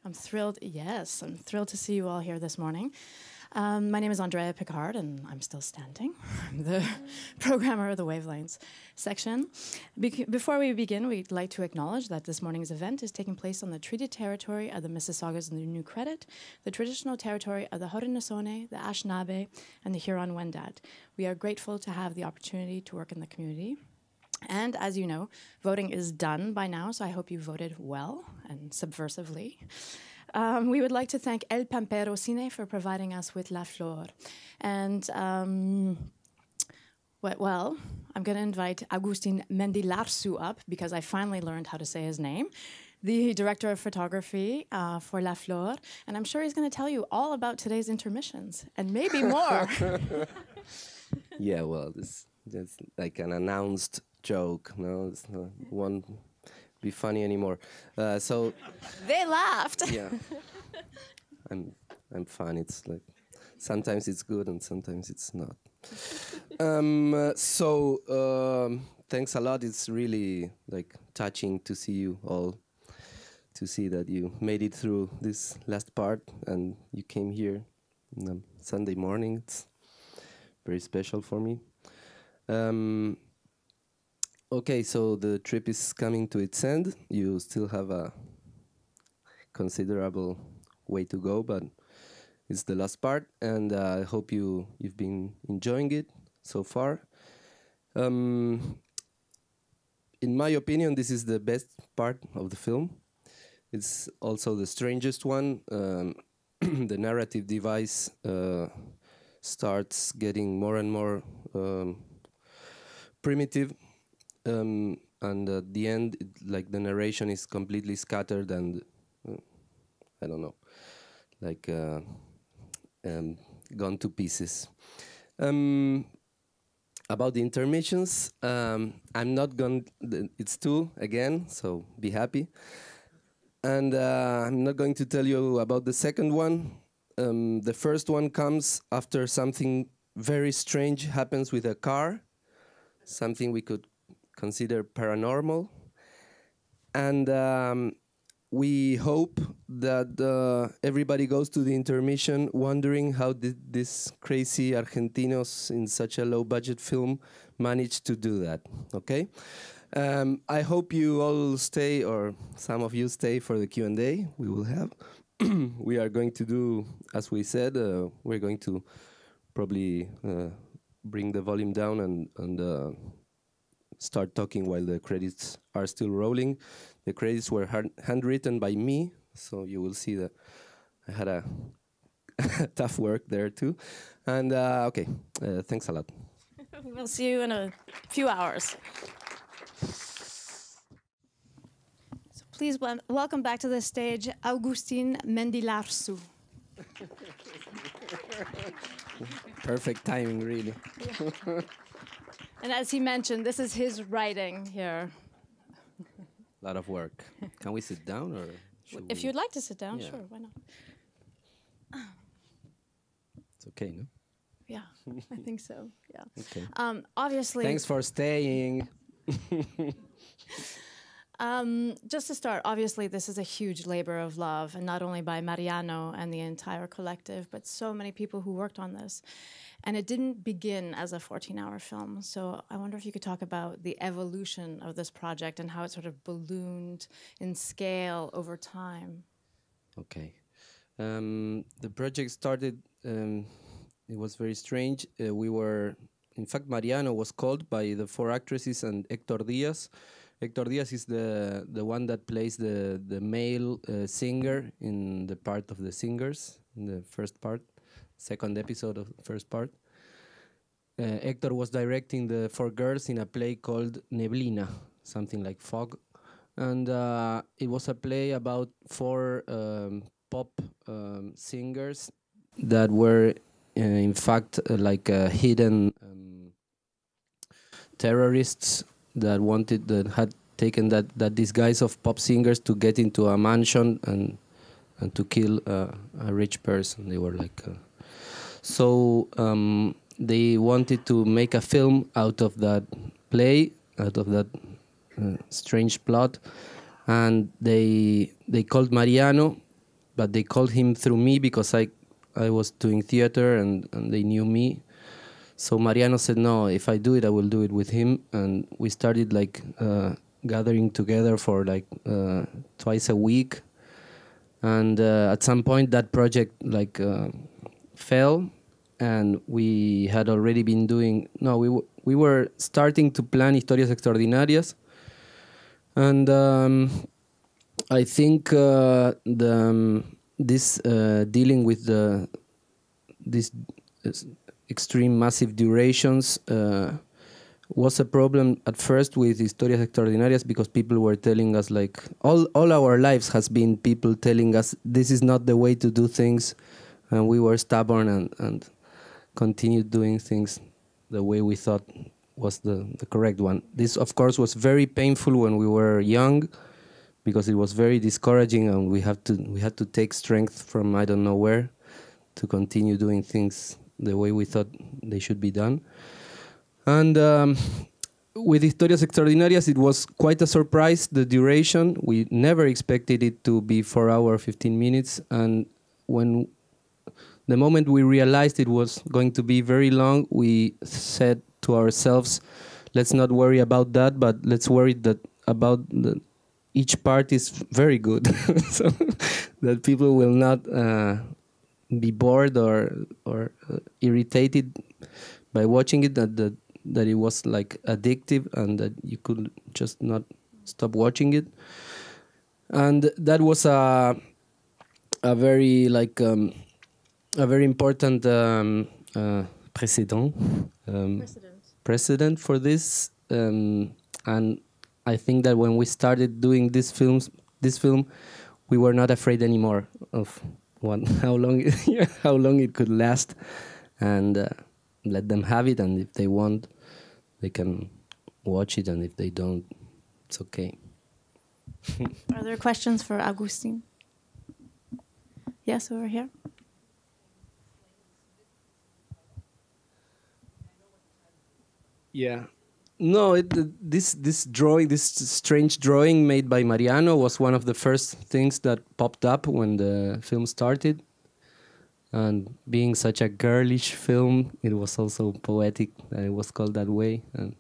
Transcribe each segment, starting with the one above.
I'm thrilled. Yes, I'm thrilled to see you all here this morning. My name is Andrea Picard, and I'm still standing. I'm the programmer of the Wavelengths section. Before we begin, we'd like to acknowledge that this morning's event is taking place on the treaty territory of the Mississaugas and the New Credit, the traditional territory of the Haudenosaunee, the Anishinaabe, and the Huron-Wendat. We are grateful to have the opportunity to work in the community. And as you know, voting is done by now, so I hope you voted well and subversively. We would like to thank El Pampero Cine for providing us with La Flor. And, well, I'm going to invite Agustin Mendilarsu up because I finally learned how to say his name, the director of photography for La Flor. And I'm sure he's going to tell you all about today's intermissions and maybe more. Yeah, well, that's like an announced joke. No, it's not, won't be funny anymore. So they laughed. Yeah, I'm fine. It's like sometimes it's good and sometimes it's not. Thanks a lot. It's really like touching to see you all, to see that you made it through this last part and you came here on a Sunday morning. It's very special for me. Okay, so the trip is coming to its end. You still have a considerable way to go, but it's the last part, and I hope you've been enjoying it so far. In my opinion, this is the best part of the film. It's also the strangest one. The narrative device starts getting more and more primitive. And at the end, like the narration is completely scattered and I don't know, like gone to pieces. About the intermissions, I'm not going. It's 2 again, so be happy. And I'm not going to tell you about the second one. The first one comes after something very strange happens with a car, something we could consider paranormal, and we hope that everybody goes to the intermission wondering how did these crazy Argentinos in such a low-budget film manage to do that, okay? I hope you all stay, or some of you stay for the Q&A we will have. We are going to do, as we said, we're going to probably bring the volume down and start talking while the credits are still rolling. The credits were handwritten by me, so you will see that I had a tough work there too. And okay, thanks a lot. We'll see you in a few hours. So please welcome back to the stage Agustin Mendilarsu. Perfect timing, really. Yeah. And as he mentioned, this is his writing here. A lot of work. Can we sit down, or if you'd like to sit down, yeah. Sure, why not? It's okay, no? Yeah, I think so. Yeah. Okay. Obviously. Thanks for staying. Just to start, obviously, this is a huge labor of love, and not only by Mariano and the entire collective, but so many people who worked on this. And it didn't begin as a 14-hour film. So I wonder if you could talk about the evolution of this project and how it sort of ballooned in scale over time. Okay. The project started, it was very strange. In fact, Mariano was called by the 4 actresses and Héctor Díaz. Héctor Díaz is the one that plays the male singer in the part of the singers, in the first part. Second episode of the first part. Héctor was directing the 4 girls in a play called Neblina, something like fog. And it was a play about 4 pop singers that were, in fact, like hidden terrorists that had taken that disguise of pop singers to get into a mansion and to kill a rich person. They were like... So they wanted to make a film out of that play, out of that strange plot, and they called Mariano but they called him through me because I was doing theater and they knew me. So Mariano said, no, if I do it, I will do it with him. And we started like gathering together for like twice a week. And at some point that project like fell, and we had already been doing, no, we were starting to plan Historias Extraordinarias. And I think this dealing with this extreme massive durations was a problem at first with Historias Extraordinarias, because people were telling us, like, all our lives has been people telling us this is not the way to do things, and we were stubborn and continued doing things the way we thought was the correct one. This, of course, was very painful when we were young, because it was very discouraging, and we had to take strength from I don't know where to continue doing things the way we thought they should be done. And with Historias Extraordinarias, it was quite a surprise, the duration. We never expected it to be 4 hours, 15 minutes. And when the moment we realized it was going to be very long, we said to ourselves, let's not worry about that, but let's worry about each part is very good. So that people will not be bored or irritated by watching it, that it was like addictive and that you could just not stop watching it. And that was a very like a very important precedent for this. And I think that when we started doing this film, we were not afraid anymore of how long it could last, and let them have it. And if they want, they can watch it, and if they don't, it's okay. Are there questions for Agustin? Yes, over here. Yeah. No, this drawing, this strange drawing made by Mariano was one of the first things that popped up when the film started. And being such a girlish film, it was also poetic that it was called that way. And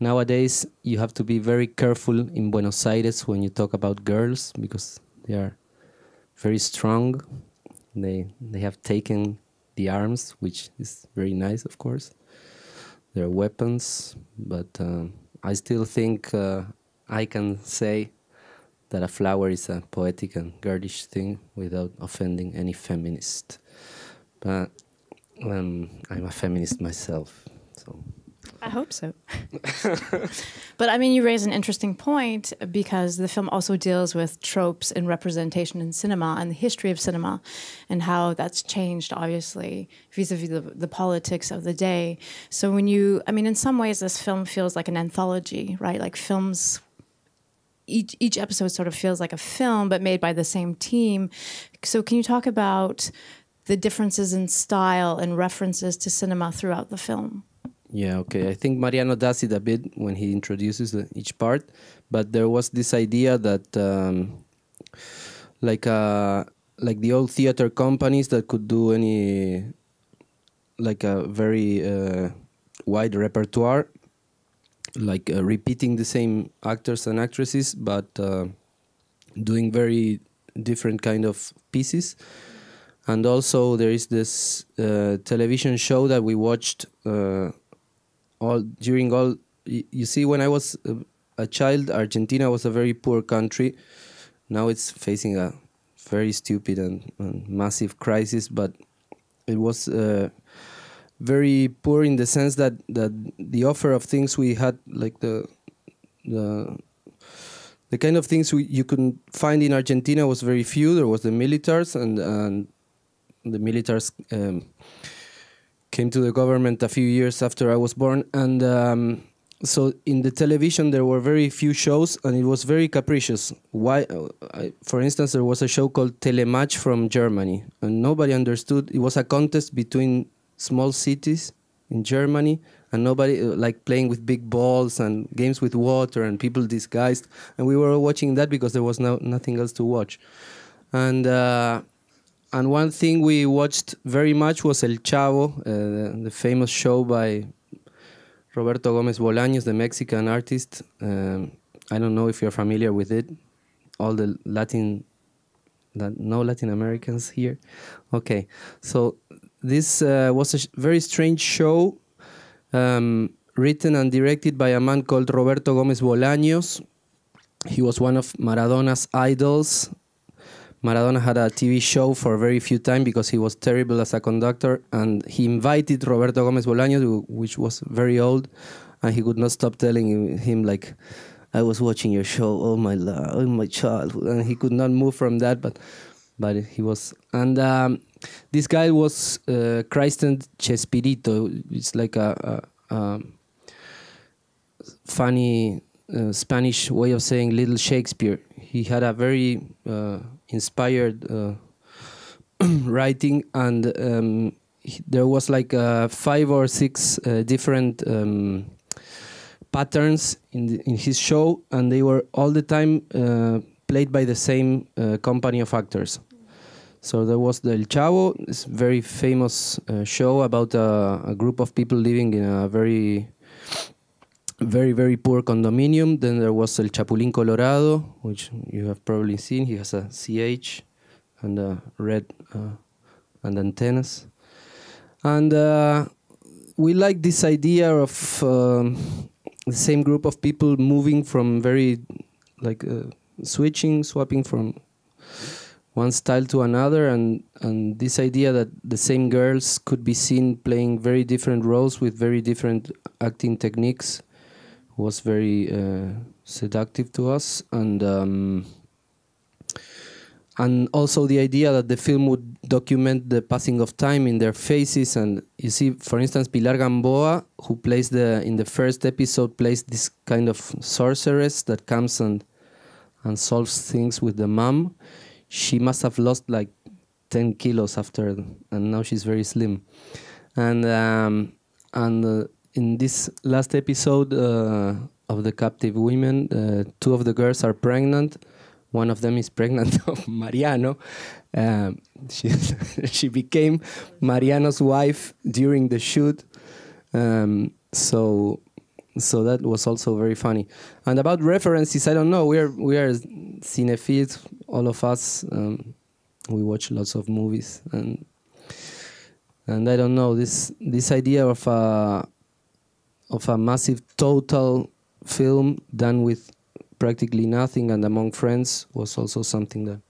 nowadays, you have to be very careful in Buenos Aires when you talk about girls, because they are very strong. They have taken the arms, which is very nice, of course. Their weapons, but I still think I can say that a flower is a poetic and girlish thing without offending any feminist. But I'm a feminist myself, so. I hope so. But I mean, you raise an interesting point, because the film also deals with tropes and representation in cinema and the history of cinema and how that's changed, obviously, vis-a-vis the politics of the day. So when I mean, in some ways, this film feels like an anthology, right? Like films, each episode sort of feels like a film, but made by the same team. So can you talk about the differences in style and references to cinema throughout the film? Yeah, okay. I think Mariano does it a bit when he introduces each part, but there was this idea that like the old theater companies that could do any, like a very wide repertoire, like repeating the same actors and actresses, but doing very different kind of pieces. And also there is this television show that we watched you see, when I was a child, Argentina was a very poor country. Now it's facing a very stupid and massive crisis, but it was very poor in the sense that the offer of things we had, like the kind of things you could find in Argentina was very few. There was the militaries, and the militaries came to the government a few years after I was born, and so in the television there were very few shows, and it was very capricious. Why? For instance, there was a show called Telematch from Germany, and nobody understood. It was a contest between small cities in Germany, and nobody like playing with big balls and games with water and people disguised, and we were watching that because there was nothing else to watch. And and one thing we watched very much was El Chavo, the famous show by Roberto Gómez Bolaños, the Mexican artist. I don't know if you're familiar with it. All the no Latin Americans here. Okay, so this was a very strange show, written and directed by a man called Roberto Gómez Bolaños. He was one of Maradona's idols. Maradona had a TV show for a very few times because he was terrible as a conductor, and he invited Roberto Gómez Bolaños, which was very old, and he could not stop telling him like, I was watching your show, oh my childhood, and he could not move from that, but he was. And this guy was christened Chespirito. It's like a funny Spanish way of saying Little Shakespeare. He had a very inspired writing, and there was like 5 or 6 different patterns in his show, and they were all the time played by the same company of actors. So there was the El Chavo, this very famous show about a group of people living in a very poor condominium. Then there was El Chapulín Colorado, which you have probably seen. He has a CH and a red and antennas. And we like this idea of the same group of people moving from very, like swapping from one style to another, and this idea that the same girls could be seen playing very different roles with very different acting techniques was very seductive to us, and also the idea that the film would document the passing of time in their faces. And you see, for instance, Pilar Gamboa, who plays in the first episode, plays this kind of sorceress that comes and solves things with the mom. She must have lost like 10 kilos after, and now she's very slim. And in this last episode of The Captive Women, 2 of the girls are pregnant. One of them is pregnant of Mariano. She became Mariano's wife during the shoot. So that was also very funny. And about references, I don't know. We are cinephiles, all of us. We watch lots of movies, and I don't know, this idea of a massive total film done with practically nothing and among friends was also something that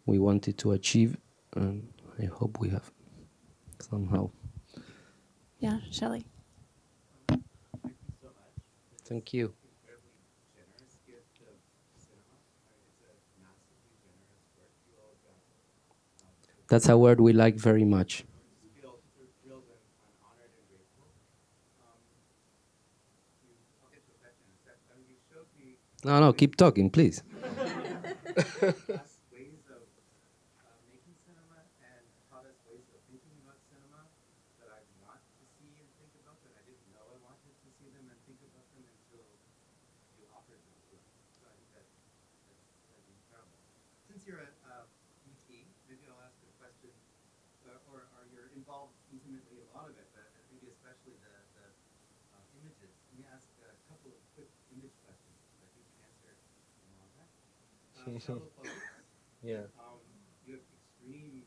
we wanted to achieve, and I hope we have somehow. Yeah, Shelley. Thank you. That's a word we like very much. No, keep talking, please. Yeah. You have extreme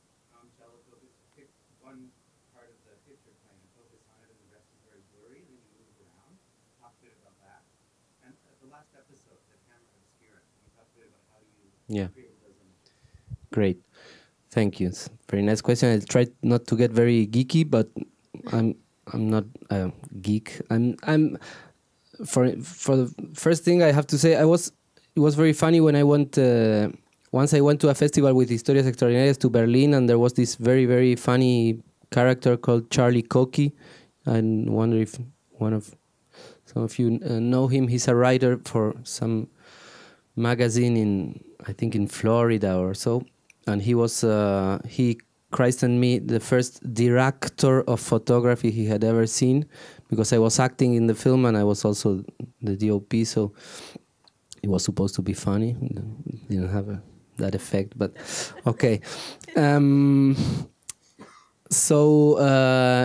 shallow focus. Pick one part of the picture plane and focus on it, and the rest is very blurry, and then you move around. Talk a bit about that. And the last episode, the camera obscura, you talked a bit about how you create those images. Great. Thank you. It's a very nice question. I'll try not to get very geeky, but I'm not a geek. I'm for the first thing I have to say, it was very funny when I went. Once I went to a festival with Historias Extraordinarias to Berlin, and there was this very, very funny character called Charlie Cokie. I wonder if some of you know him. He's a writer for some magazine I think in Florida or so. And he christened me the first director of photography he had ever seen, because I was acting in the film and I was also the DOP, so it was supposed to be funny. It didn't have that effect, but okay. Um,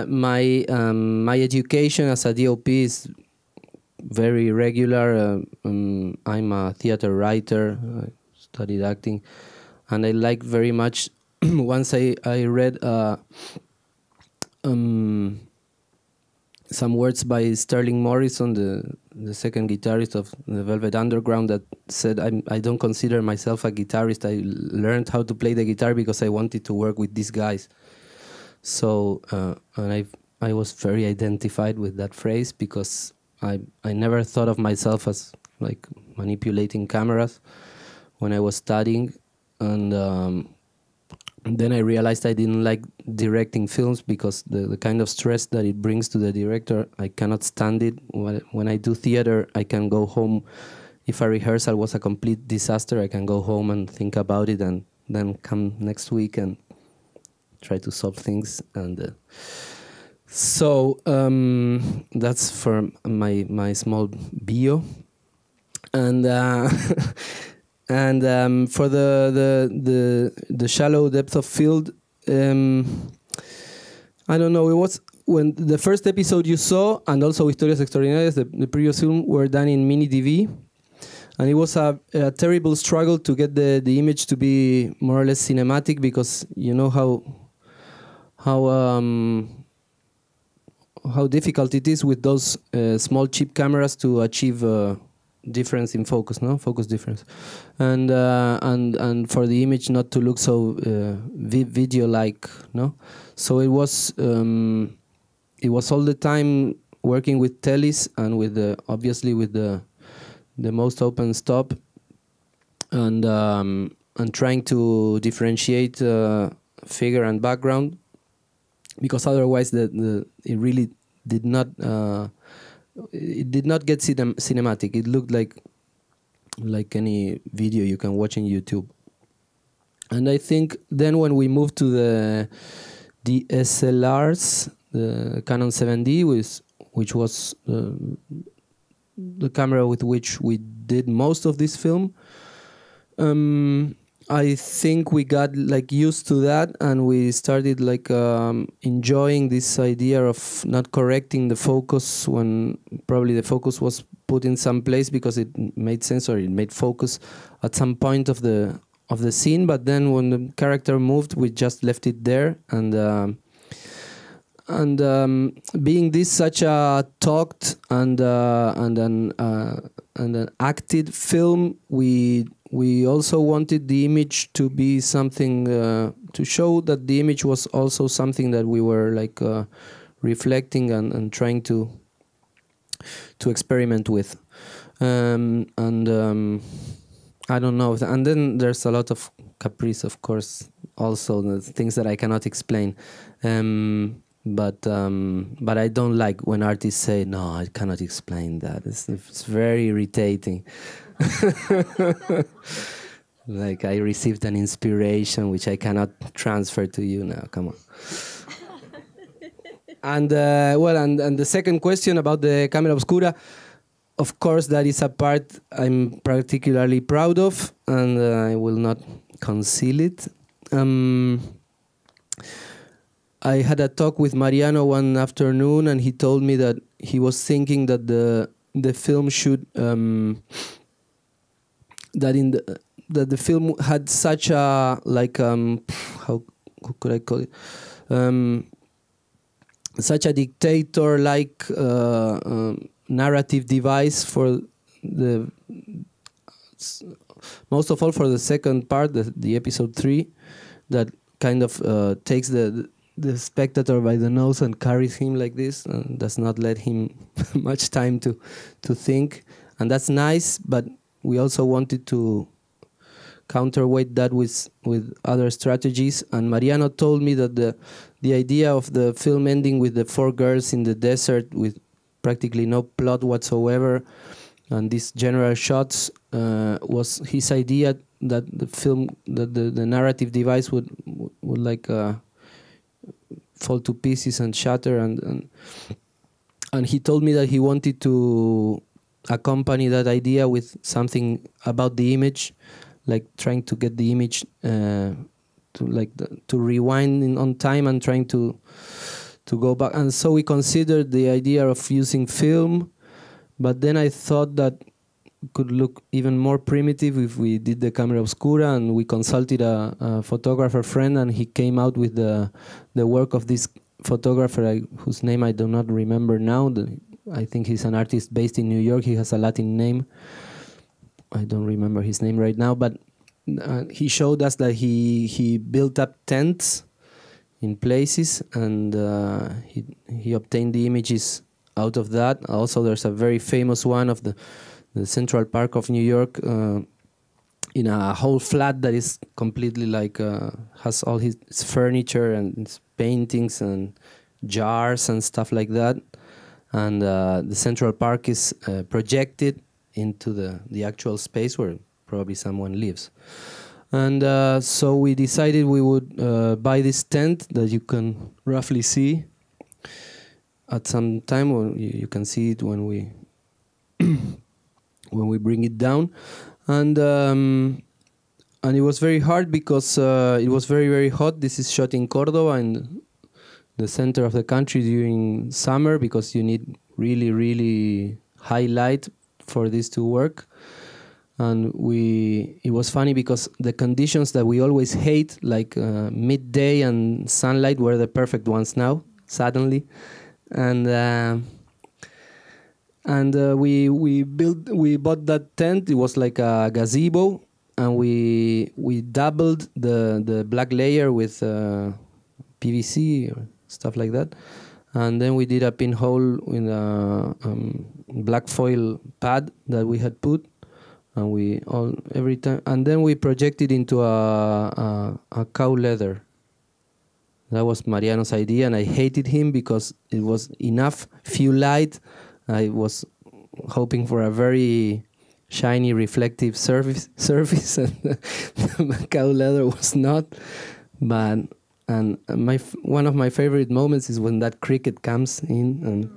my education as a DOP is very regular. I'm a theater writer. I studied acting, and I like very much. Once I read some words by Sterling Morrison, the second guitarist of the Velvet Underground, that said, I don't consider myself a guitarist. I learned how to play the guitar because I wanted to work with these guys. So and I was very identified with that phrase because I never thought of myself as like manipulating cameras when I was studying, and then I realized I didn't like directing films because the kind of stress that it brings to the director, I cannot stand it. When I do theater, I can go home. If a rehearsal was a complete disaster, I can go home and think about it and then come next week and try to solve things. And so that's for my small bio. And and for the shallow depth of field, I don't know. It was when the first episode you saw, and also Historias Extraordinarias, the previous film, were done in mini DV, and it was a terrible struggle to get the image to be more or less cinematic, because you know how difficult it is with those small cheap cameras to achieve difference in focus, focus difference, and for the image not to look so video-like, So it was all the time working with teles and with obviously with the most open stop, and trying to differentiate figure and background, because otherwise it really did not. It did not get cinematic. It looked like any video you can watch on YouTube. And I think then when we moved to the DSLRs, the Canon 7D, which was the camera with which we did most of this film, I think we got used to that, and we started enjoying this idea of not correcting the focus when probably the focus was put in some place because it made sense, or it made focus at some point of the scene. But then when the character moved, we just left it there. And being this such a talked and an acted film, we also wanted the image to be something to show that the image was also something that we were reflecting and trying to experiment with. I don't know. And then there's a lot of caprice, of course, also the things that I cannot explain. But I don't like when artists say, no, I cannot explain that. It's very irritating. Like I received an inspiration which I cannot transfer to you now. Come on. And and the second question about the Camera Obscura, of course, that is a part I'm particularly proud of, and I will not conceal it. I had a talk with Mariano one afternoon, and he told me that he was thinking that the film should that the film had such a how could I call it, such a dictator-like narrative device for most of all for the second part, the episode 3, that kind of takes the spectator by the nose and carries him like this and does not let him much time to think. And that's nice, but we also wanted to counterweight that with other strategies. And Mariano told me that the idea of the film ending with the 4 girls in the desert with practically no plot whatsoever and these general shots was his idea, that the film, that the narrative device would fall to pieces and shatter, and he told me that he wanted to accompany that idea with something about the image, like trying to get the image to rewind on time and trying to go back. And so we considered the idea of using film, but then I thought that it could look even more primitive if we did the camera obscura, and we consulted a photographer friend, and he came out with the work of this photographer whose name I do not remember now. I think he's an artist based in New York. He has a Latin name. I don't remember his name right now, but he showed us that he built up tents in places, and he obtained the images out of that. Also, there's a very famous one of the Central Park of New York, in a whole flat that is completely like has all his furniture and his paintings and jars and stuff like that. And the Central Park is projected into the actual space where probably someone lives. And so we decided we would buy this tent that you can roughly see at some time. When you can see it when we when we bring it down. And it was very hard because it was very, very hot. This is shot in Córdoba, in the center of the country during summer, because you need really, really high light for this to work. And it was funny because the conditions that we always hate, like midday and sunlight, were the perfect ones now, suddenly. And we bought that tent. It was like a gazebo, and we doubled the black layer with PVC or stuff like that. And then we did a pinhole in a black foil pad that we had put, and and then we projected into a cow leather. That was Mariano's idea, and I hated him because it was enough few light. I was hoping for a very shiny, reflective surface, and the cow leather was not. But one of my favorite moments is when that cricket comes in,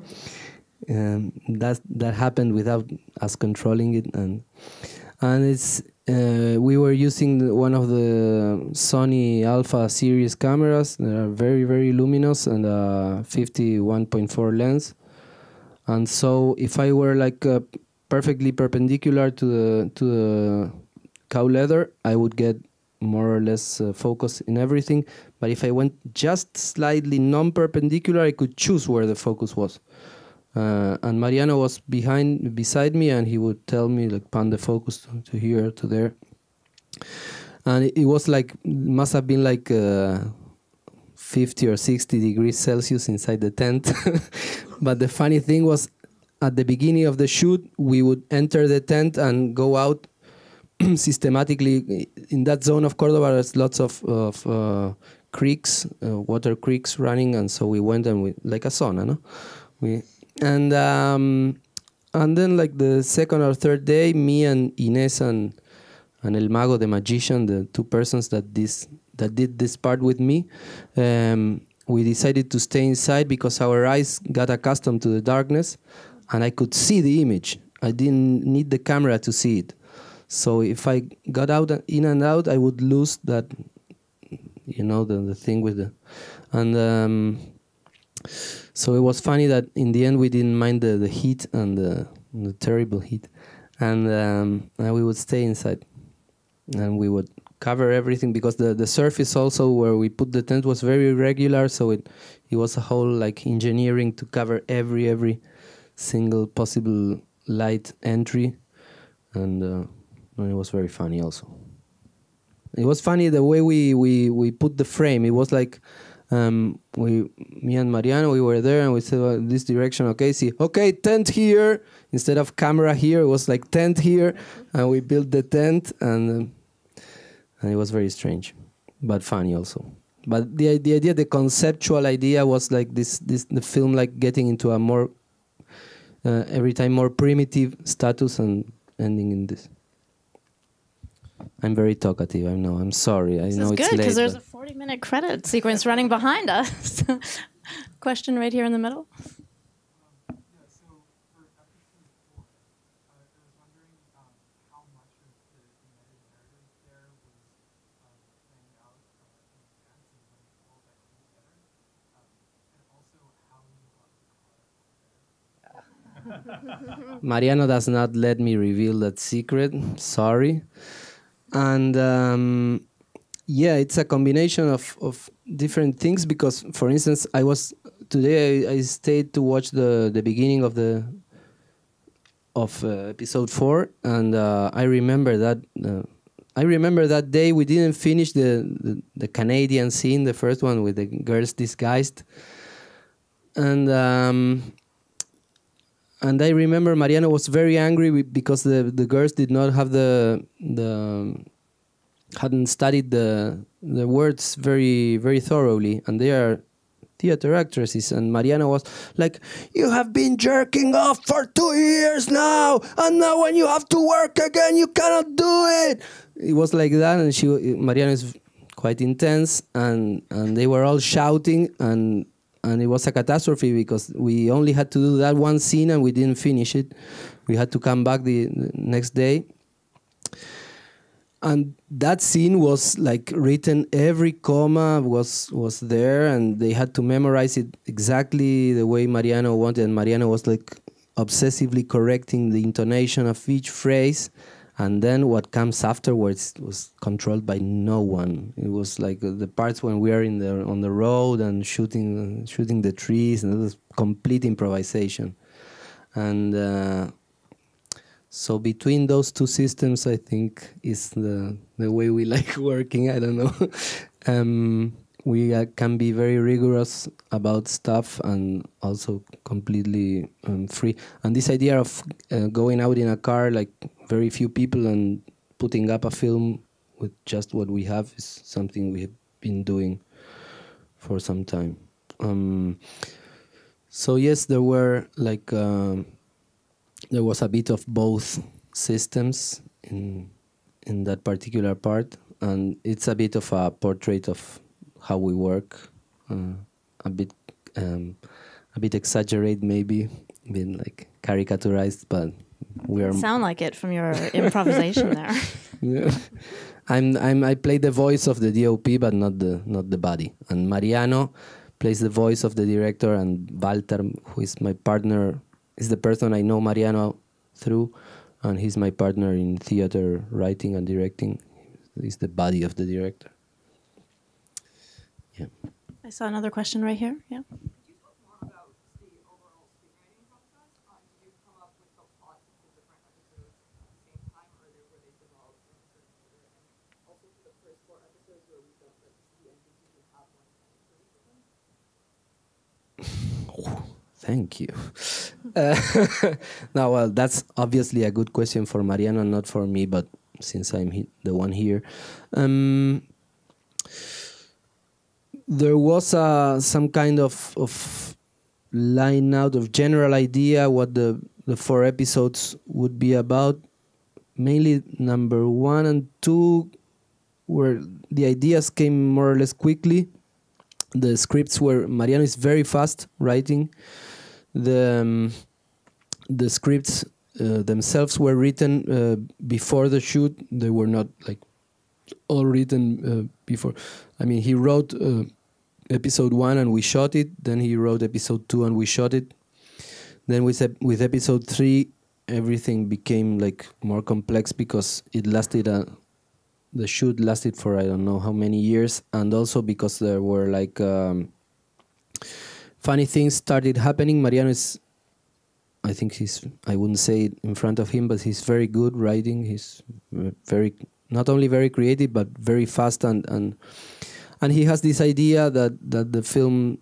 and that happened without us controlling it, and it's we were using one of the Sony Alpha series cameras that are very, very luminous, and a 51.4 lens. And so if I were like perfectly perpendicular to the cow leather, I would get more or less focus in everything. But if I went just slightly non-perpendicular, I could choose where the focus was. And Mariano was beside me, and he would tell me, like, pan the focus to here, to there. And it was like, must have been like 50 or 60 degrees Celsius inside the tent. But the funny thing was, at the beginning of the shoot, we would enter the tent and go out systematically. In that zone of Cordoba, there's lots of creeks, water creeks running, and so we went and like a sauna, no? And then like the second or third day, me and Inés and El Mago, the magician, the two persons that did this part with me, we decided to stay inside because our eyes got accustomed to the darkness, and I could see the image. I didn't need the camera to see it. So if I got in and out, I would lose that, the thing with the, and so it was funny that in the end we didn't mind the heat and the terrible heat, and we would stay inside, and we would cover everything because the surface also where we put the tent was very irregular, so it was a whole like engineering to cover every single possible light entry, and it was very funny also. It was funny the way we put the frame. It was like me and Mariano, we were there and we said, well, this direction, okay, tent here instead of camera here. It was like tent here, and we built the tent, and it was very strange, but funny also. But the idea, the conceptual idea was like the film like getting into a more every time more primitive status and ending in this. I'm very talkative. I know. I'm sorry. I know it's late. This is good because there's a 40-minute credit sequence running behind us. Question right here in the middle. Mariano does not let me reveal that secret. Sorry. And yeah, it's a combination of different things because, for instance, today I stayed to watch the beginning of episode 4, and I remember that day we didn't finish the Canadian scene, the first one with the girls disguised, and I remember Mariano was very angry because the girls did not have hadn't studied the words very thoroughly, and they are theater actresses, and Mariano was like, "You have been jerking off for 2 years now, and now when you have to work again, you cannot do it." It was like that, and Mariano is quite intense, and they were all shouting, and it was a catastrophe because we only had to do that one scene and we didn't finish it. We had to come back the next day. And that scene was like written, every comma was there, and they had to memorize it exactly the way Mariano wanted. And Mariano was like obsessively correcting the intonation of each phrase. And then what comes afterwards was controlled by no one. It was like the parts when we are on the road and shooting the trees, and it was complete improvisation. And so between those two systems, I think is the way we like working. I don't know. We can be very rigorous about stuff and also completely free. And this idea of going out in a car, like very few people, and putting up a film with just what we have is something we have been doing for some time. So yes, there was a bit of both systems in that particular part, and it's a bit of a portrait of how we work, a bit exaggerate, maybe, being like caricaturized, but we are. Sound like it from your improvisation there. Yeah. I play the voice of the DOP, but not the body. And Mariano plays the voice of the director, and Walter, who is my partner, is the person I know Mariano through, and he's my partner in theater writing and directing. He's the body of the director. Yeah. I saw another question right here. Yeah. Could you talk more about the overall screenwriting process? Did you come up with the plots of the different episodes at the same time, or were they developed in a certain order? And also for the first 4 episodes where we don't get to see the ending, did you have one planned for each of them? Thank you. Now, well, that's obviously a good question for Mariano, not for me, but since I'm the one here. There was some kind of line out of general idea what the 4 episodes would be about. Mainly number 1 and 2, where the ideas came more or less quickly. The scripts were, Mariano is very fast writing. The scripts themselves were written before the shoot. They were not like all written before. I mean, he wrote episode 1 and we shot it. Then he wrote episode 2 and we shot it. Then with episode 3, everything became like more complex because it lasted the shoot lasted for I don't know how many years, and also because there were like funny things started happening. Mariano is, I think I wouldn't say it in front of him, but he's very good writing. He's very, not only very creative, but very fast, and he has this idea that the film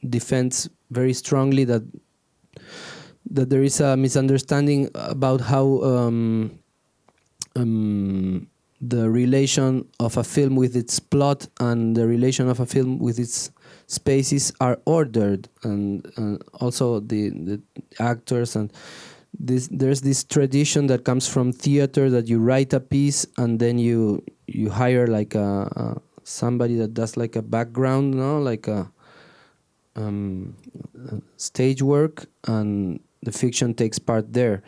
defends very strongly that there is a misunderstanding about how the relation of a film with its plot and the relation of a film with its spaces are ordered, and also the actors, and there's this tradition that comes from theater that you write a piece and then you hire like somebody that does like a background, like a stage work, and the fiction takes part there.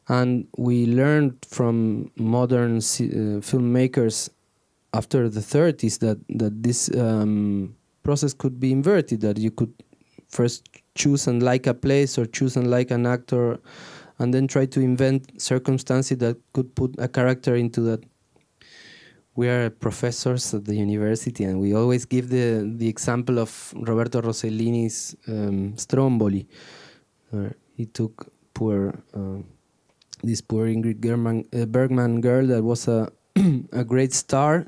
And we learned from modern filmmakers after the 30s that this process could be inverted, that you could first choose and like a place or choose and like an actor, and then try to invent circumstances that could put a character into that. We are professors at the university, and we always give the example of Roberto Rossellini's Stromboli. He took this poor Ingrid Bergman girl that was a a great star,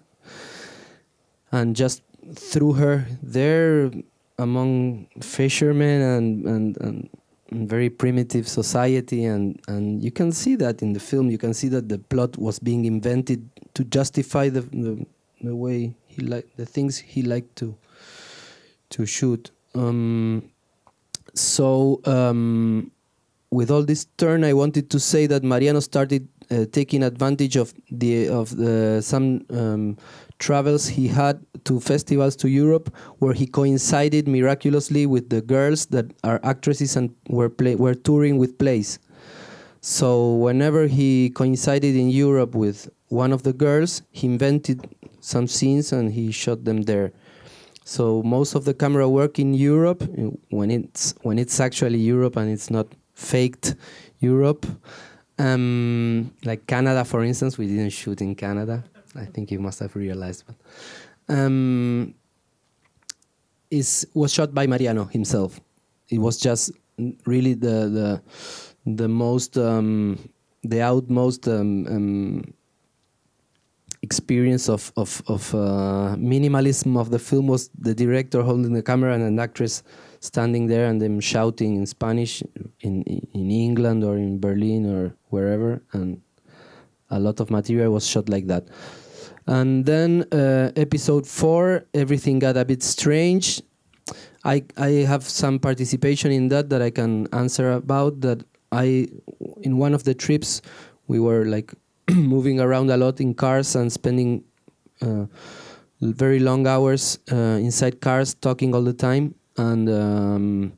and just threw her there among fishermen and very primitive society, and you can see that in the film. You can see that the plot was being invented to justify the way he liked, the things he liked to shoot. With all this turn, I wanted to say that Mariano started taking advantage of some travels he had to festivals to Europe, where he coincided miraculously with the girls that are actresses and were touring with plays. So whenever he coincided in Europe with one of the girls, he invented some scenes and he shot them there. So most of the camera work in Europe, when it's actually Europe and it's not faked Europe, like Canada, for instance, we didn't shoot in Canada. I think you must have realized, but was shot by Mariano himself. It was just really the utmost experience of minimalism of the film was the director holding the camera and an actress standing there and them shouting in Spanish in England or in Berlin or wherever, and a lot of material was shot like that. And then episode 4, everything got a bit strange. I have some participation in that I can answer about. That in one of the trips, we were like moving around a lot in cars and spending very long hours inside cars talking all the time. And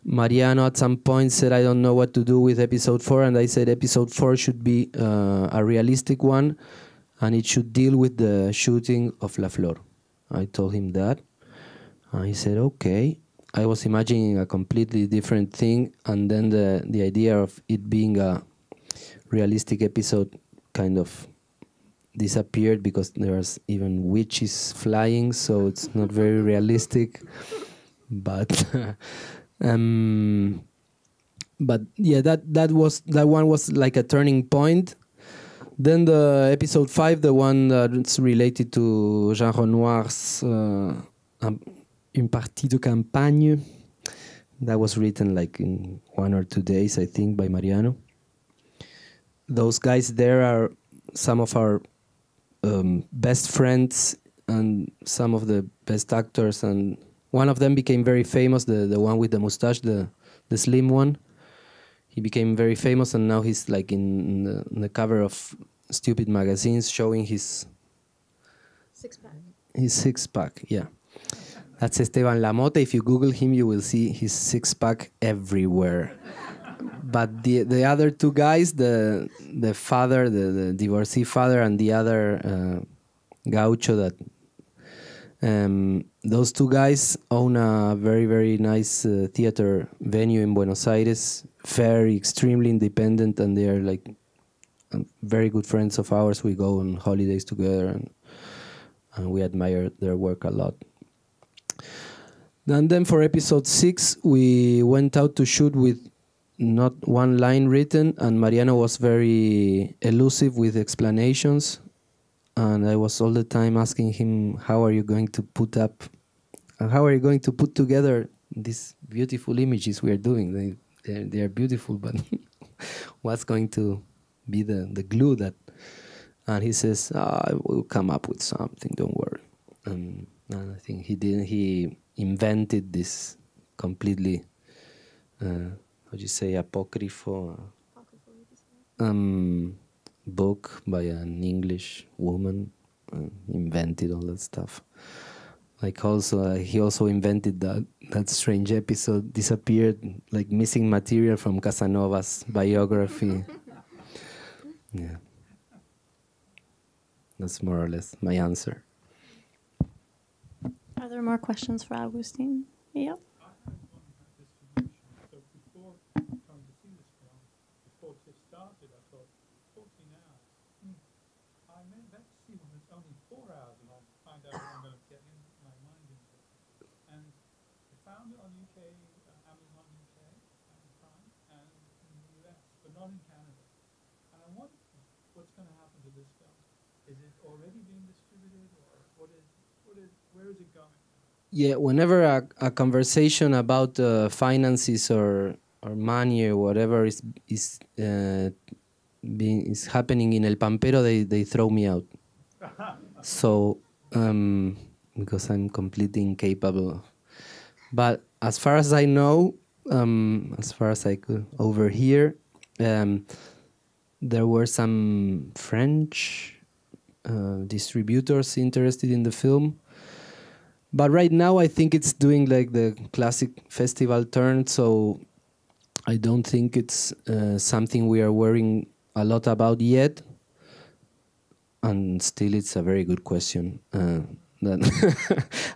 Mariano at some point said, I don't know what to do with episode 4. And I said episode 4 should be a realistic one, and it should deal with the shooting of La Flor. I told him that. He said, okay. I was imagining a completely different thing, and then the idea of it being a realistic episode kind of disappeared because there's even witches flying, so it's not very realistic. But yeah, that one was like a turning point. Then the episode 5, the one that's related to Jean Renoir's Une partie de campagne, that was written like in 1 or 2 days, I think, by Mariano. Those guys there are some of our best friends and some of the best actors, and one of them became very famous, the one with the mustache, the slim one. He became very famous, and now he's like in the cover of stupid magazines showing his six-pack. His six-pack, yeah. That's Esteban Lamote. If you Google him, you will see his six-pack everywhere. But the other two guys, the father, the divorcee father, and the other gaucho, that those two guys own a very, very nice theater venue in Buenos Aires, very extremely independent, and they are like very good friends of ours. We go on holidays together, and we admire their work a lot. And then for episode 6, we went out to shoot with not one line written, and Mariano was very elusive with explanations, and I was all the time asking him, how are you going to put together these beautiful images we are doing? They are beautiful, but what's going to be the glue that? And he says, I will come up with something, don't worry. And I think he didn't. He invented this completely, how do you say, apocryphal book by an English woman. Invented all that stuff. Like also, he also invented that strange episode, disappeared, like missing material from Casanova's biography. Yeah. That's more or less my answer. Are there more questions for Augustine? Yeah. Is it already being distributed, or where is it going? Yeah, whenever a conversation about finances or money or whatever is happening in El Pampero, they throw me out. So because I'm completely incapable. But as far as I know, as far as I could overhear, there were some French distributors interested in the film. But right now, I think it's doing like the classic festival turn, so I don't think it's something we are worrying a lot about yet. And still, it's a very good question that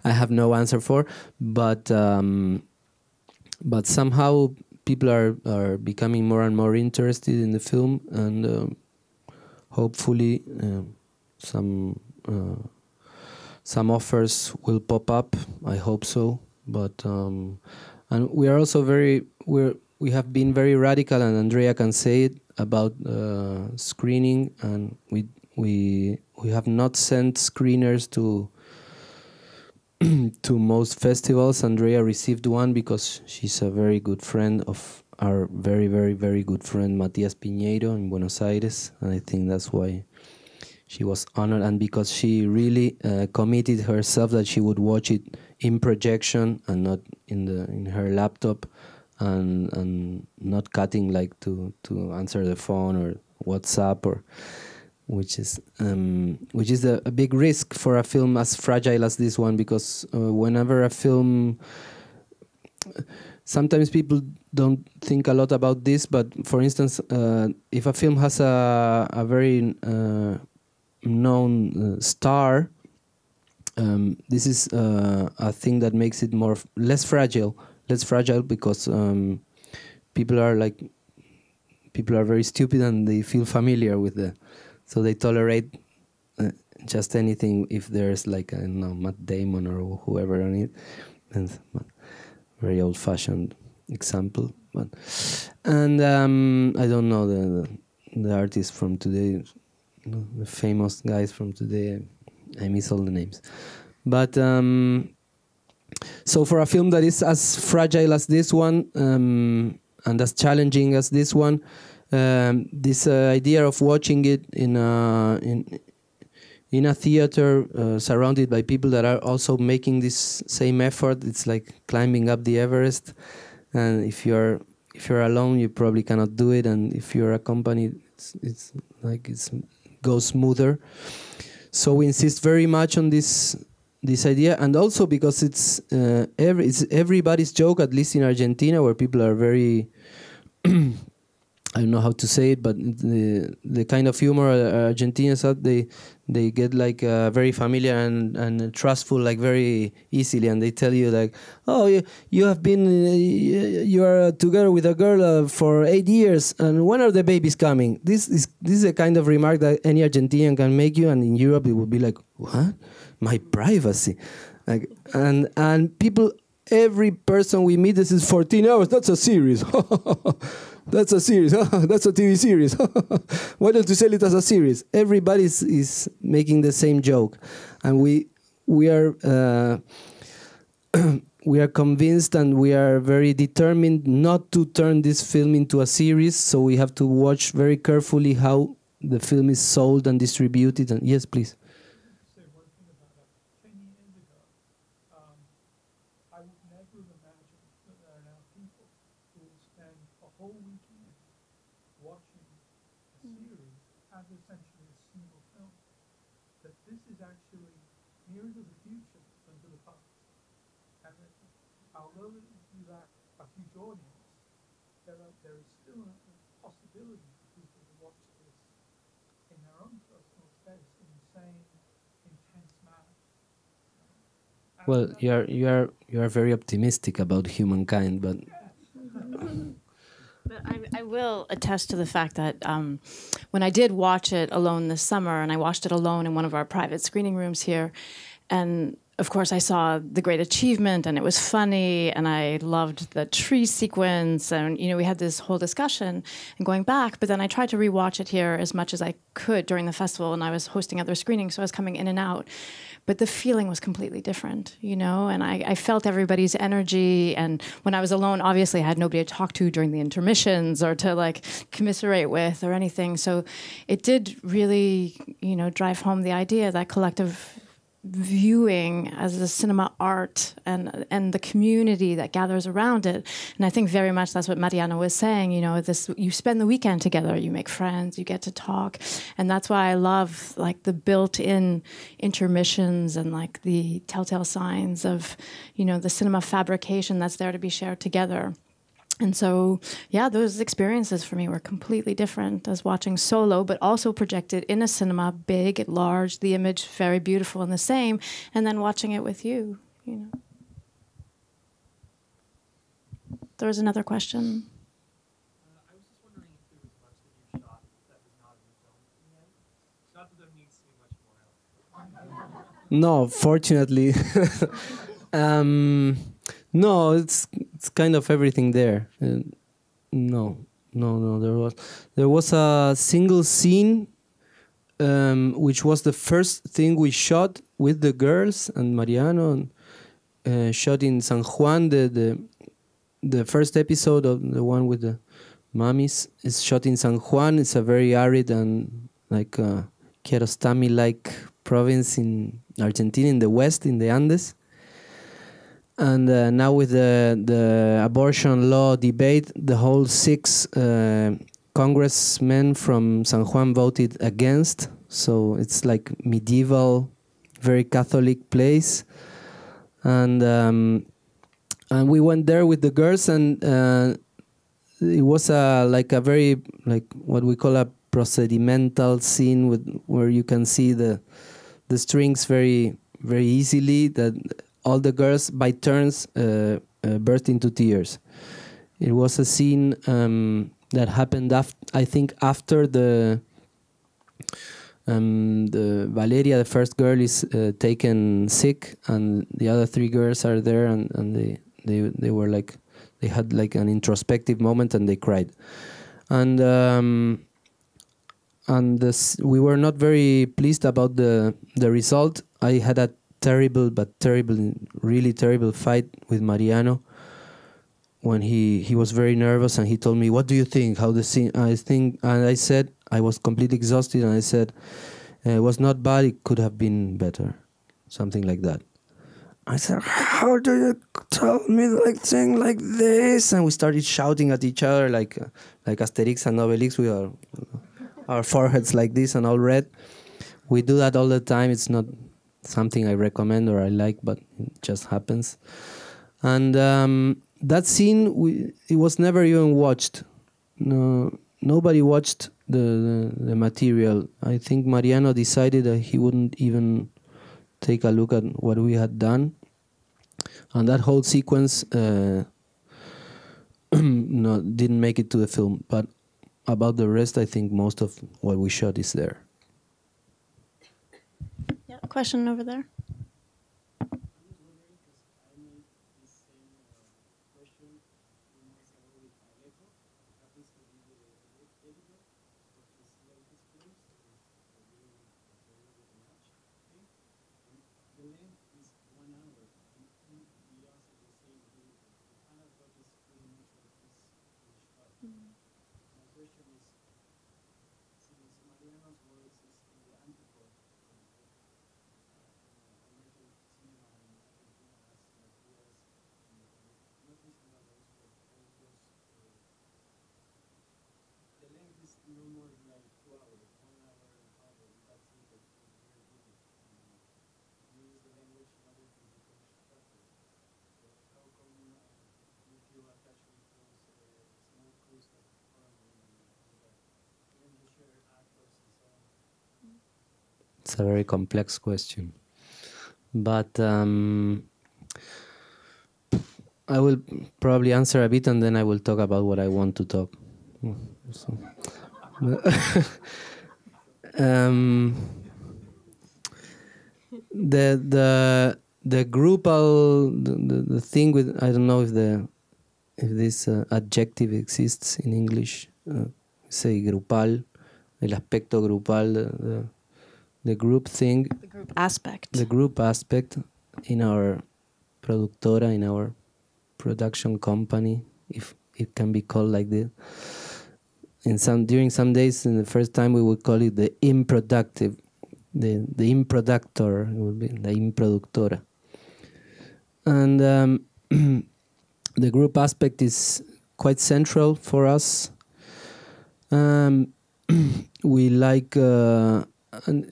I have no answer for. But somehow people are becoming more and more interested in the film, and hopefully some offers will pop up. I hope so. But and we are also we have been very radical, and Andrea can say it about screening, and we have not sent screeners to to most festivals. Andrea received one because she's a very good friend of our very, very, very good friend Matias Piñeiro in Buenos Aires, and I think that's why she was honored, and because she really committed herself that she would watch it in projection and not in her laptop, and not cutting like to answer the phone or WhatsApp, or which is a big risk for a film as fragile as this one, because whenever a film, sometimes people don't think a lot about this, but for instance, if a film has a very known star, this is a thing that makes it less fragile because people are very stupid and they feel familiar with so they tolerate just anything if there's like, I don't know, Matt Damon or whoever on it. And very old-fashioned example, and I don't know the artists from today, the famous guys from today. I miss all the names, but so for a film that is as fragile as this one, and as challenging as this one, this idea of watching it in a theater surrounded by people that are also making this same effort, it's like climbing up the Everest. And if you're alone, you probably cannot do it, and if you're accompanied, it's goes smoother. So we insist very much on this idea, and also because it's everybody's joke, at least in Argentina, where people are very I don't know how to say it, but the kind of humor Argentinians have, they get like very familiar and trustful, like very easily, and they tell you like, oh, you have been you are together with a girl for 8 years, and when are the babies coming? This is a kind of remark that any Argentinian can make you, and in Europe it would be like, what? My privacy, like, and people, every person we meet, this is 14 hours. That's a series. That's a series. That's a TV series. Why don't you sell it as a series? Everybody is making the same joke, and we are we are convinced, and we are very determined not to turn this film into a series. So we have to watch very carefully how the film is sold and distributed. And yes, please. Say one thing about that. 10 years ago, I would never have imagined that there are now people who will spend a whole weekend watching a series as essentially a single film. That this is actually nearer to the future than to the past. And that although you have a huge audience, there is still a possibility for people to watch this in their own personal space in the same intense manner. Well, you are very optimistic about humankind, but But I will attest to the fact that when I did watch it alone this summer, and I watched it alone in one of our private screening rooms here, and of course, I saw the great achievement, and it was funny, and I loved the tree sequence, and we had this whole discussion and going back. But then I tried to rewatch it here as much as I could during the festival, and I was hosting other screenings, so I was coming in and out. But the feeling was completely different, and I felt everybody's energy. And when I was alone, obviously, I had nobody to talk to during the intermissions or to like commiserate with or anything. So it did really, drive home the idea that collective viewing as a cinema art and the community that gathers around it. And I think very much that's what Mariano was saying, you spend the weekend together, you make friends, you get to talk. And that's why I love like the built-in intermissions and like the telltale signs of, the cinema fabrication that's there to be shared together. And so, yeah, those experiences for me were completely different as watching solo, but also projected in a cinema, big, large, the image very beautiful and the same, and then watching it with you. There was another question. I was just wondering if there was much that you shot that was not in the film in the end. Not that there needs to be much more else. No, fortunately. No, it's kind of everything there. No. There was a single scene, which was the first thing we shot with the girls and Mariano, shot in San Juan. The first episode of the one with the mummies is shot in San Juan. It's a very arid and like Kiarostami-like province in Argentina, in the west, in the Andes. And now with the abortion law debate, the whole 6 congressmen from San Juan voted against. So it's like medieval, very Catholic place. And we went there with the girls, and it was like a very, like what we call a procedimental scene where you can see the strings very, very easily, that all the girls by turns burst into tears. It was a scene that happened I think after the Valeria, the first girl, is taken sick, and the other 3 girls are there, and they were like, they had like an introspective moment and they cried. And we were not very pleased about the result. I had a really terrible fight with Mariano when he was very nervous, and he told me, "What do you think? How the scene?" And I said, I was completely exhausted, and I said, "It was not bad. It could have been better," something like that. I said, "How do you tell me like thing like this?" And we started shouting at each other like Asterix and Obelix with our foreheads like this and all red. We do that all the time. It's not something I recommend or I like, but it just happens. And that scene, it was never even watched. No, nobody watched the material. I think Mariano decided that he wouldn't even take a look at what we had done. And that whole sequence didn't make it to the film. But about the rest, I think most of what we shot is there. Yeah, question over there. It's a very complex question, but I will probably answer a bit, and then I will talk about what I want to talk. The the the thing with, I don't know if this adjective exists in English. Say grupal, el aspecto grupal, the group thing. The group aspect. The group aspect in our productora, in our production company, if it can be called like this. During some days, in the first time, we would call it the improductive, the improductor, it would be the improductora. And the group aspect is quite central for us. We like, and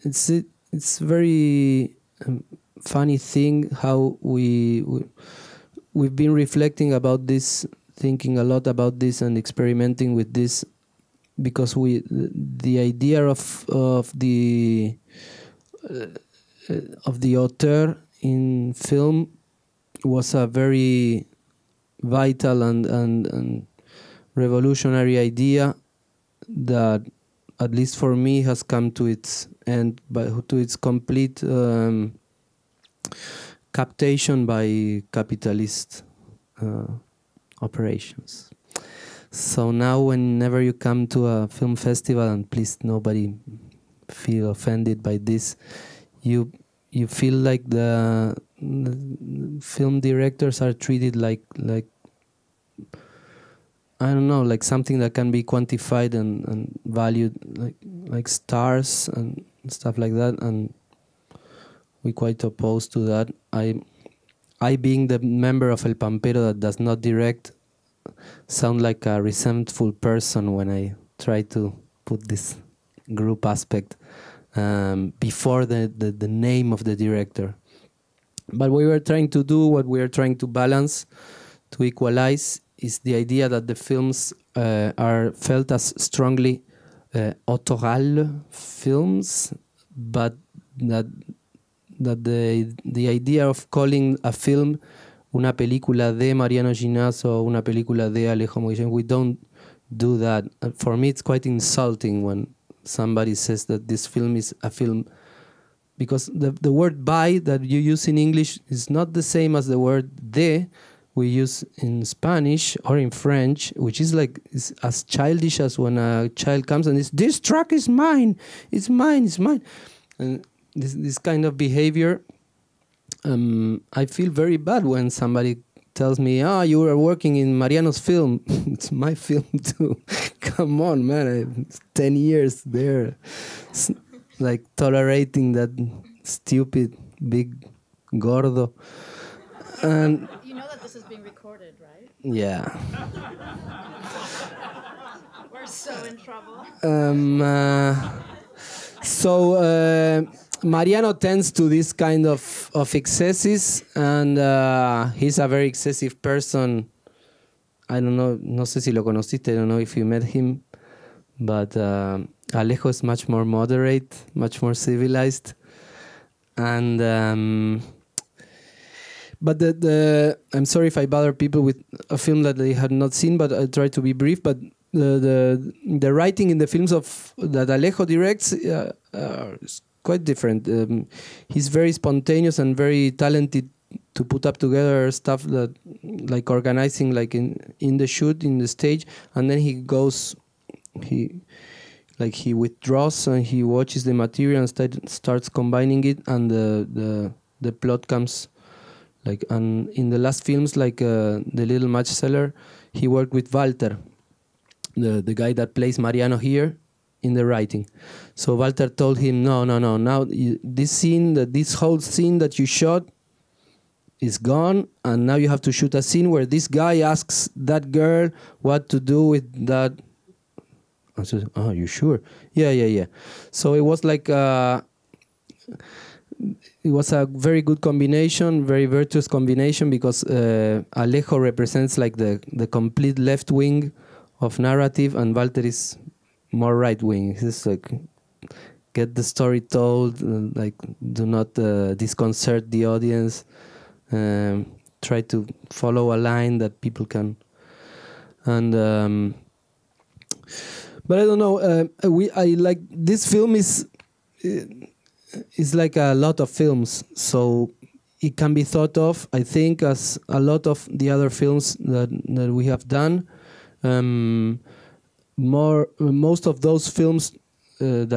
it's very funny thing how we've been reflecting about this, thinking a lot about this, and experimenting with this, because the idea of the auteur in film was a very vital and revolutionary idea that, at least for me, has come to its end, to its complete captation by capitalist operations. So now, whenever you come to a film festival, and please nobody feel offended by this, you feel like the film directors are treated like I don't know, like something that can be quantified and valued, like stars and stuff like that, and we're quite opposed to that. I being the member of El Pampero that does not direct, sound like a resentful person when I try to put this group aspect before the name of the director. But we were trying to do, what we are trying to balance, to equalize, is the idea that the films are felt as strongly autoral films, but that the idea of calling a film una película de Mariano Llinás or una película de Alejo Moguillén, we don't do that. For me, it's quite insulting when somebody says that this film is a film, because the word by that you use in English is not the same as the word de we use in Spanish or in French, which is like is as childish as when a child comes and says, "This track is mine, it's mine, it's mine." And this kind of behavior, I feel very bad when somebody tells me, you are working in Mariano's film. It's my film too. Come on, man, 10 years there. Like tolerating that stupid big gordo. And you know that this is being recorded, right? yeah. We're so in trouble. Mariano tends to this kind of excesses, and he's a very excessive person. I don't know, no sé si lo conociste, I don't know if you met him, but Alejo is much more moderate, much more civilized, and but I'm sorry if I bother people with a film that they had not seen, but I try to be brief. But the writing in the films that Alejo directs is quite different. He's very spontaneous and very talented to put up together stuff that, like organizing, like in the shoot, in the stage, and then he withdraws and he watches the material and starts combining it, and the plot comes. Like, and in the last films, like The Little Match Seller, he worked with Walter, the guy that plays Mariano here, in the writing. So Walter told him, no, now this whole scene that you shot is gone, and now you have to shoot a scene where this guy asks that girl what to do with that. I said, you sure? Yeah. So it was like it was a very good combination, very virtuous combination, because Alejo represents like the complete left wing of narrative, and Walter is more right wing. He's like, get the story told, like do not disconcert the audience, try to follow a line that people can, and but I don't know. I like this film is like a lot of films, so it can be thought of, I think, as a lot of the other films that we have done. Most of those films that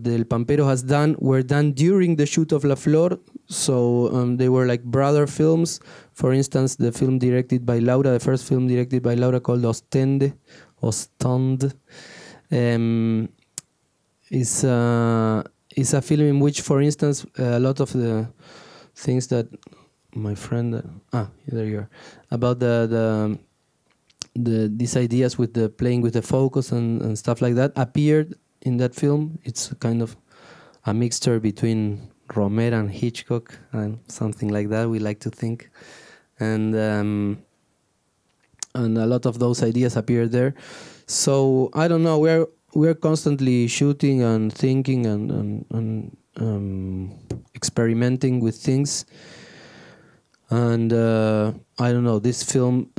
El Pampero has done were done during the shoot of La Flor, so they were like brother films. For instance, the film directed by Laura, the first film directed by Laura called Ostende, is a film in which, for instance, a lot of the things that my friend there you are, about these ideas with the playing with the focus and stuff like that appeared in that film. It's kind of a mixture between Romero and Hitchcock and something like that, we like to think, and a lot of those ideas appear there. So I don't know, we're constantly shooting and thinking and experimenting with things, and I don't know, this film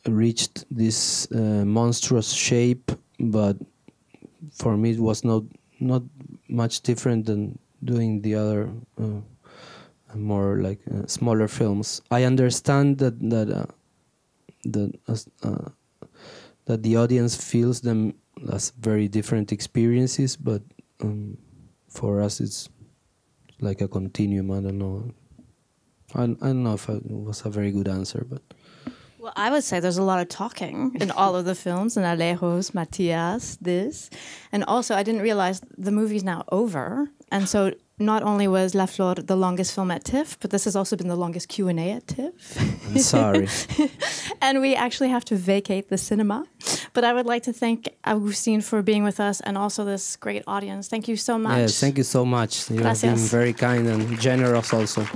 reached this monstrous shape, but for me it was not much different than doing the other more like smaller films. I understand that the audience feels them as very different experiences, but for us it's like a continuum. I don't know. I don't know if it was a very good answer, but. Well, I would say there's a lot of talking in all of the films, in Alejos, Matias, this. And also, I didn't realize the movie's now over. And so not only was La Flor the longest film at Tiff, but this has also been the longest Q&A at Tiff. I'm sorry. And we actually have to vacate the cinema. But I would like to thank Agustin for being with us, and also this great audience. Thank you so much. Yes, thank you so much. You have been very kind and generous also.